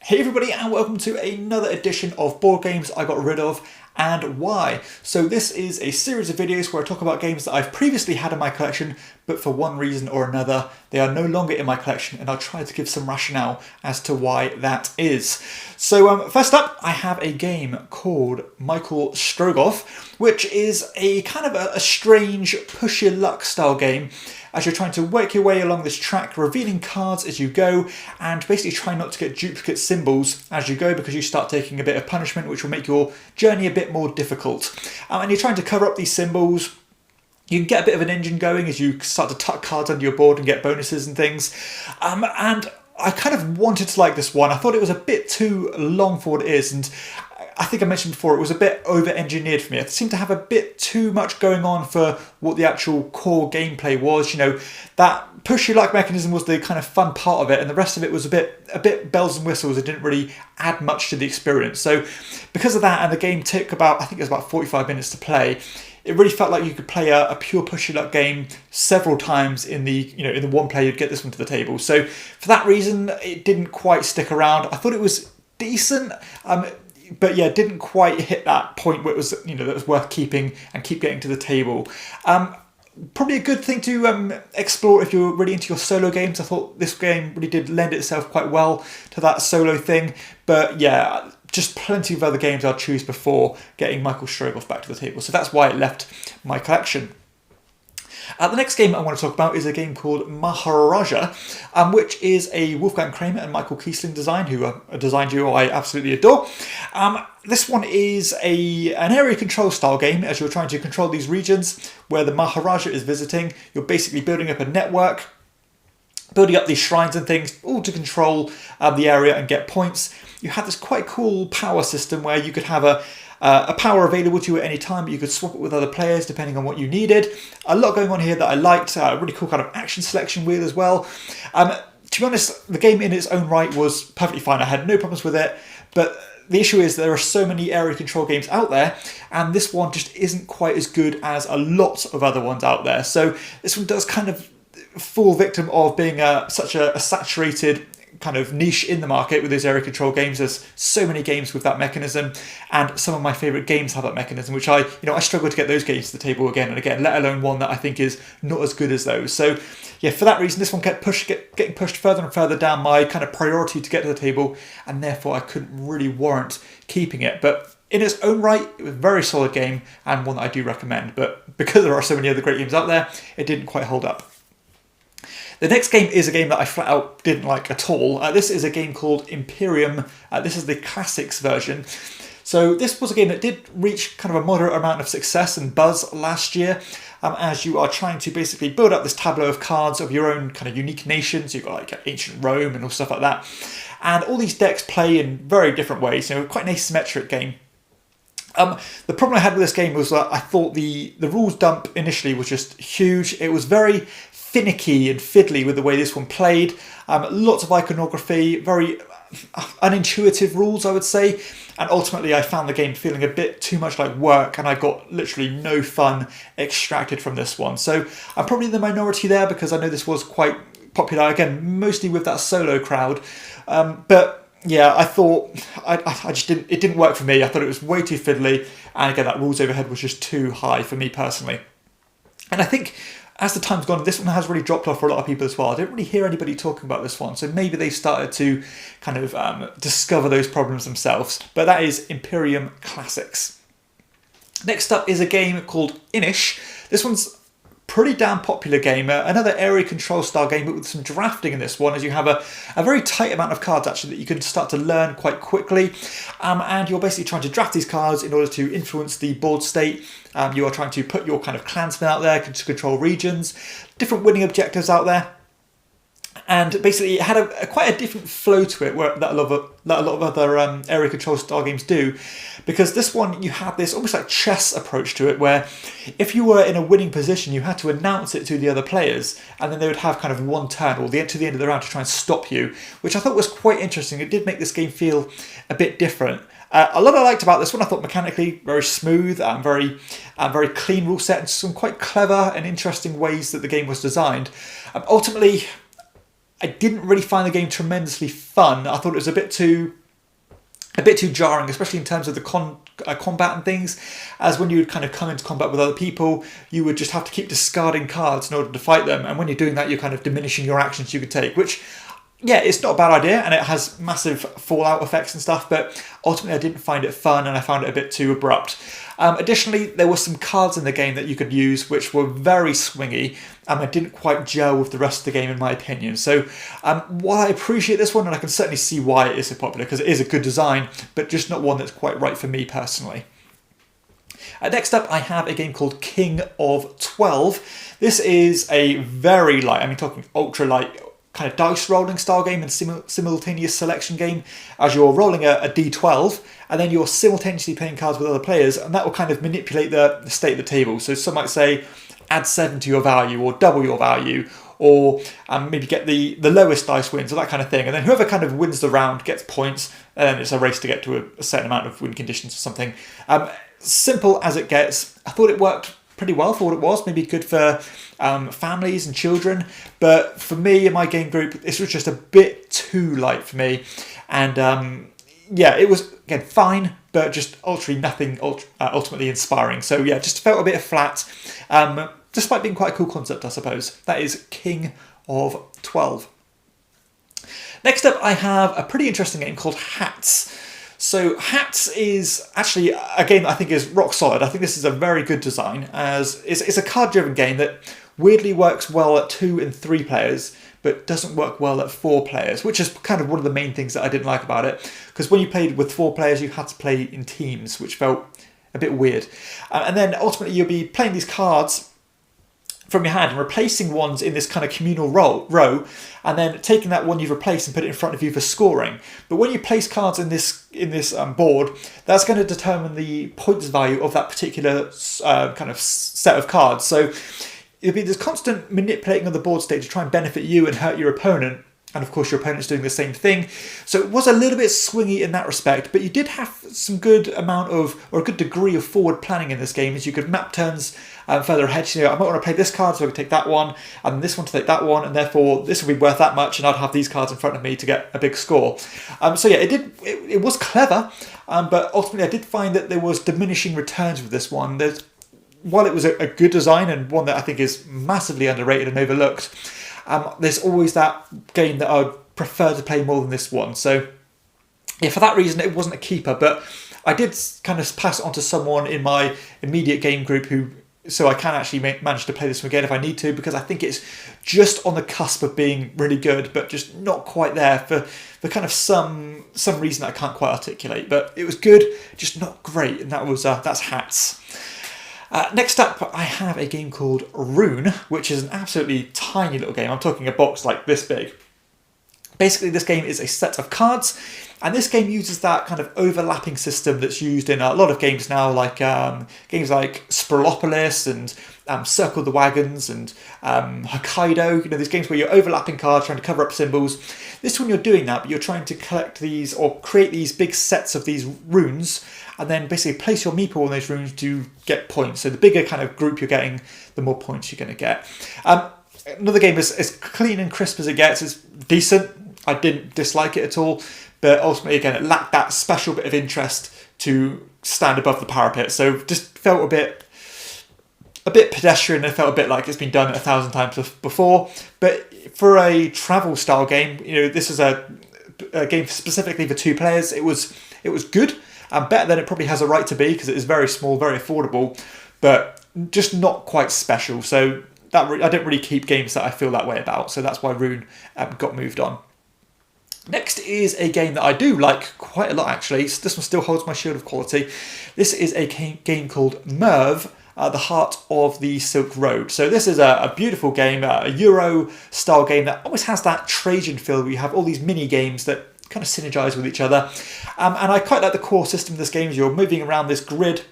Hey everybody, and welcome to another edition of Board Games I Got Rid Of and Why. So this is a series of videos where I talk about games that I've previously had in my collection, but for one reason or another they are no longer in my collection, and I'll try to give some rationale as to why that is. So first up, I have a game called Michael Strogoff, which is a kind of a strange push your luck style game as you're trying to work your way along this track, revealing cards as you go, and basically try not to get duplicate symbols as you go, because you start taking a bit of punishment, which will make your journey a bit more difficult. And you're trying to cover up these symbols. You can get a bit of an engine going as you start to tuck cards under your board and get bonuses and things. And I kind of wanted to like this one. I thought it was a bit too long for what it is, and I think I mentioned before, it was a bit over-engineered for me. It seemed to have a bit too much going on for what the actual core gameplay was. You know, that push your luck mechanism was the kind of fun part of it, and the rest of it was a bit bells and whistles. It didn't really add much to the experience. So because of that, and the game took about, I think it was about 45 minutes to play, it really felt like you could play a pure push your luck game several times in the one play you'd get this one to the table. So for that reason, it didn't quite stick around. I thought it was decent. But yeah, didn't quite hit that point where it was, that was worth keeping and keep getting to the table. Probably a good thing to explore if you're really into your solo games. I thought this game really did lend itself quite well to that solo thing. But yeah, just plenty of other games I'll choose before getting Michael Strogoff back to the table. So that's why it left my collection. The next game I want to talk about is a game called Aharajah, which is a Wolfgang Kramer and Michael Kiesling design, who are a design duo I absolutely adore. This one is an area control style game, as you're trying to control these regions where the Aharajah is visiting. You're basically building up a network, building up these shrines and things, all to control the area and get points. You have this quite cool power system where you could have a power available to you at any time, but you could swap it with other players depending on what you needed. A lot going on here that I liked. A really cool kind of action selection wheel as well. To be honest, the game in its own right was perfectly fine. I had no problems with it, but the issue is there are so many area control games out there, and this one just isn't quite as good as a lot of other ones out there. So this one does kind of fall victim of being such a saturated kind of niche in the market with those area control games. There's so many games with that mechanism, and some of my favourite games have that mechanism, which I struggle to get those games to the table again and again, let alone one that I think is not as good as those. So yeah, for that reason, this one kept getting pushed further and further down my kind of priority to get to the table, and therefore I couldn't really warrant keeping it. But in its own right, it was a very solid game and one that I do recommend, but because there are so many other great games out there, it didn't quite hold up. The next game is a game that I flat out didn't like at all. This is a game called Imperium. This is the classics version. So this was a game that did reach kind of a moderate amount of success and buzz last year, as you are trying to basically build up this tableau of cards of your own kind of unique nations. You've got like ancient Rome and all stuff like that. And all these decks play in very different ways. Quite an asymmetric game. The problem I had with this game was that I thought the rules dump initially was just huge. It was very finicky and fiddly with the way this one played. Lots of iconography, very unintuitive rules, I would say. And ultimately I found the game feeling a bit too much like work, and I got literally no fun extracted from this one. So I'm probably in the minority there, because I know this was quite popular, again, mostly with that solo crowd. But yeah, I thought I just didn't. It didn't work for me. I thought it was way too fiddly, and again, that rules overhead was just too high for me personally. And I think as the time's gone, this one has really dropped off for a lot of people as well. I don't really hear anybody talking about this one, so maybe they started to kind of discover those problems themselves. But that is Imperium Classics. Next up is a game called Inish. This one's pretty damn popular game, another area control style game, but with some drafting in this one, as you have a very tight amount of cards actually that you can start to learn quite quickly, and you're basically trying to draft these cards in order to influence the board state. You are trying to put your kind of clansmen out there to control regions, different winning objectives out there. And basically it had quite a different flow to it that a lot of other area control style games do, because this one you had this almost like chess approach to it, where if you were in a winning position you had to announce it to the other players, and then they would have kind of one turn or to the end of the round to try and stop you, which I thought was quite interesting. It did make this game feel a bit different. A lot I liked about this one, I thought mechanically very smooth and very clean rule set, and some quite clever and interesting ways that the game was designed. Ultimately, I didn't really find the game tremendously fun. I thought it was a bit too jarring, especially in terms of the combat and things, as when you would kind of come into combat with other people, you would just have to keep discarding cards in order to fight them, and when you're doing that, you're kind of diminishing your actions you could take, which, yeah, it's not a bad idea, and it has massive fallout effects and stuff, but ultimately I didn't find it fun, and I found it a bit too abrupt. Additionally, there were some cards in the game that you could use which were very swingy, and I didn't quite gel with the rest of the game in my opinion. So while I appreciate this one, and I can certainly see why it is so popular, because it is a good design, but just not one that's quite right for me personally. Next up, I have a game called King of 12. This is a very light, I mean talking ultra light, kind of dice rolling style game and simultaneous selection game, as you're rolling a d12 and then you're simultaneously playing cards with other players, and that will kind of manipulate the state of the table. So some might say add 7 to your value or double your value, or maybe get the lowest dice wins, or that kind of thing, and then whoever kind of wins the round gets points, and then it's a race to get to a certain amount of win conditions or something. Simple as it gets. I thought it worked pretty well for what it was, maybe good for families and children, but for me and my game group, this was just a bit too light for me, and yeah, it was, again, fine, but just nothing ultimately inspiring. So yeah, just felt a bit flat, despite being quite a cool concept, I suppose. That is King of 12. Next up, I have a pretty interesting game called Hats. So Hats is actually a game that I think is rock solid. I think this is a very good design, as it's a card-driven game that weirdly works well at 2 and 3 players, but doesn't work well at 4 players, which is kind of one of the main things that I didn't like about it, because when you played with 4 players, you had to play in teams, which felt a bit weird. And then ultimately you'll be playing these cards from your hand and replacing ones in this kind of communal row, and then taking that one you've replaced and put it in front of you for scoring. But when you place cards in this board, that's going to determine the points value of that particular kind of set of cards. So it'll be this constant manipulating of the board state to try and benefit you and hurt your opponent. And of course your opponent's doing the same thing. So it was a little bit swingy in that respect, but you did have some good amount of, or a good degree of forward planning in this game, as you could map turns further ahead. So, you know, I might want to play this card, so I could take that one, and this one to take that one, and therefore this will be worth that much, and I'd have these cards in front of me to get a big score. So yeah, it was clever, but ultimately I did find that there was diminishing returns with this one. While it was a good design, and one that I think is massively underrated and overlooked, there's always that game that I would prefer to play more than this one. So yeah, for that reason, it wasn't a keeper, but I did kind of pass it on to someone in my immediate game group so I can actually manage to play this one again if I need to, because I think it's just on the cusp of being really good, but just not quite there for kind of some reason that I can't quite articulate. But it was good, just not great, and that's Hats. Next up, I have a game called Rune, which is an absolutely tiny little game. I'm talking a box like this big. Basically, this game is a set of cards, and this game uses that kind of overlapping system that's used in a lot of games now, like games like Spiralopolis and Circle the Wagons and Hokkaido. You know, these games where you're overlapping cards, trying to cover up symbols. This one you're doing that, but you're trying to collect these or create these big sets of these runes, and then basically place your meeple on those runes to get points. So the bigger kind of group you're getting, the more points you're going to get. Another game is as clean and crisp as it gets. It's decent. I didn't dislike it at all, but ultimately, again, it lacked that special bit of interest to stand above the parapet. So just felt a bit pedestrian. It felt a bit like it's been done 1,000 times before. But for a travel style game, you know, this is a game specifically for 2 players. It was good. Better than it probably has a right to be, because it is very small, very affordable, but just not quite special. So I don't really keep games that I feel that way about. So that's why Rune got moved on. Next is a game that I do like quite a lot, actually. This one still holds my shield of quality. This is a game called Merv, The Heart of the Silk Road. So this is a beautiful game, a Euro-style game that always has that Trajan feel, where you have all these mini-games that kind of synergize with each other. And I quite like the core system of this game. You're moving around this grid,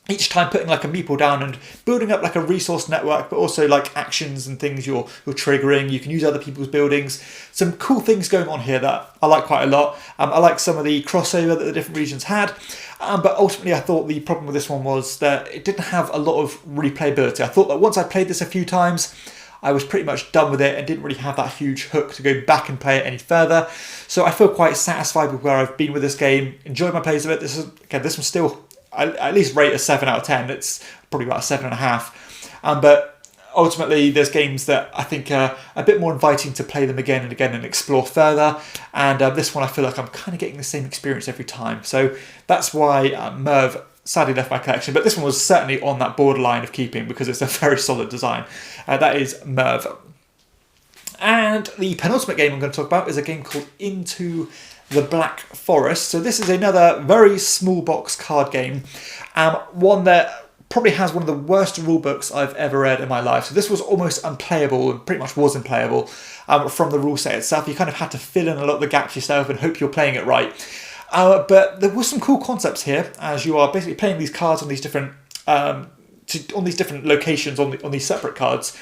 each time putting like a meeple down and building up like a resource network, but also like actions and things you're triggering. You can use other people's buildings. Some cool things going on here that I like quite a lot. I like some of the crossover that the different regions had. But ultimately, I thought the problem with this one was that it didn't have a lot of replayability. I thought that once I played this a few times, I was pretty much done with it and didn't really have that huge hook to go back and play it any further. So I feel quite satisfied with where I've been with this game. Enjoyed my plays of it. This one's still, I at least rate a 7 out of 10. It's probably about a 7.5. But ultimately, there's games that I think are a bit more inviting to play them again and again and explore further. And this one, I feel like I'm kind of getting the same experience every time. So that's why Merv sadly left my collection. But this one was certainly on that borderline of keeping because it's a very solid design. That is Merv. And the penultimate game I'm going to talk about is a game called Into the Black Forest. So this is another very small box card game. One that probably has one of the worst rule books I've ever read in my life. So this was almost unplayable and pretty much was unplayable from the rule set itself. You kind of had to fill in a lot of the gaps yourself and hope you're playing it right. But there were some cool concepts here, as you are basically playing these cards on these different locations on these separate cards,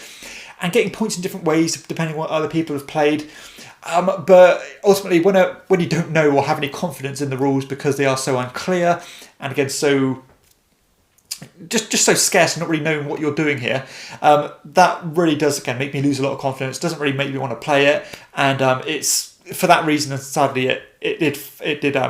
and getting points in different ways depending on what other people have played. But ultimately, when you don't know or have any confidence in the rules because they are so unclear and again so just so scarce and not really knowing what you're doing here, that really does again make me lose a lot of confidence. Doesn't really make me want to play it, and it's for that reason. And sadly, it did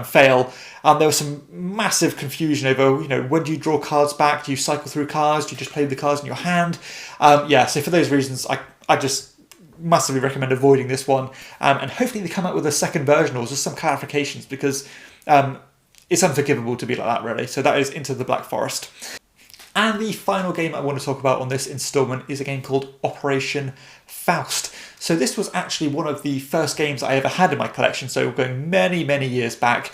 fail. There was some massive confusion over when do you draw cards back? Do you cycle through cards? Do you just play the cards in your hand? So for those reasons, I just massively recommend avoiding this one. And hopefully they come out with a second version or just some clarifications because it's unforgivable to be like that, really. So that is Into the Black Forest. And the final game I want to talk about on this instalment is a game called Operation Faust. So this was actually one of the first games I ever had in my collection, so going many, many years back.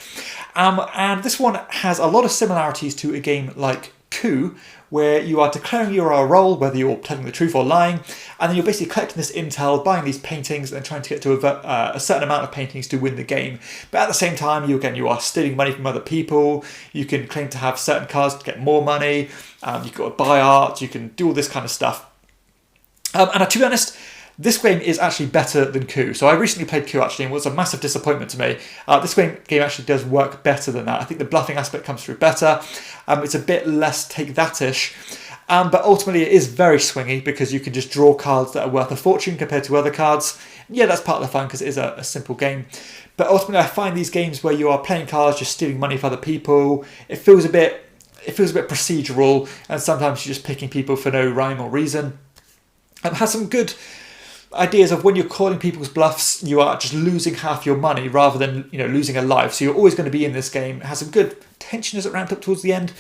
And this one has a lot of similarities to a game like Coup, where you are declaring your role, whether you're telling the truth or lying, and then you're basically collecting this intel, buying these paintings, and trying to get to a certain amount of paintings to win the game. But at the same time, you are stealing money from other people. You can claim to have certain cards to get more money. You've got to buy art. You can do all this kind of stuff. And to be honest, this game is actually better than Coup. So I recently played Coup actually, and it was a massive disappointment to me. This game actually does work better than that. I think the bluffing aspect comes through better. It's a bit less take-that-ish. But ultimately it is very swingy because you can just draw cards that are worth a fortune compared to other cards. Yeah, that's part of the fun because it is a simple game. But ultimately I find these games where you are playing cards, just stealing money from other people, it feels a bit procedural, and sometimes you're just picking people for no rhyme or reason. It has some good ideas of when you're calling people's bluffs, you are just losing half your money rather than losing a life. So you're always going to be in this game. It has some good tension as it ramped up towards the end,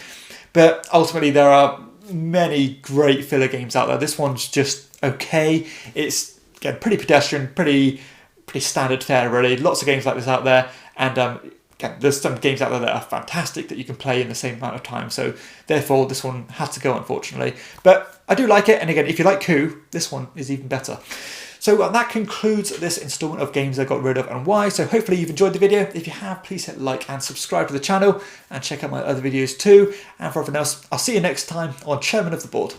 but ultimately there are many great filler games out there. This one's just okay. It's again pretty pedestrian, pretty standard fare really. Lots of games like this out there, and again, there's some games out there that are fantastic that you can play in the same amount of time. So therefore, this one has to go, unfortunately. But I do like it, and again, if you like Coup, this one is even better. So that concludes this instalment of games I got rid of and why. So hopefully you've enjoyed the video. If you have, please hit like and subscribe to the channel and check out my other videos too. And for everyone else, I'll see you next time on Chairman of the Board.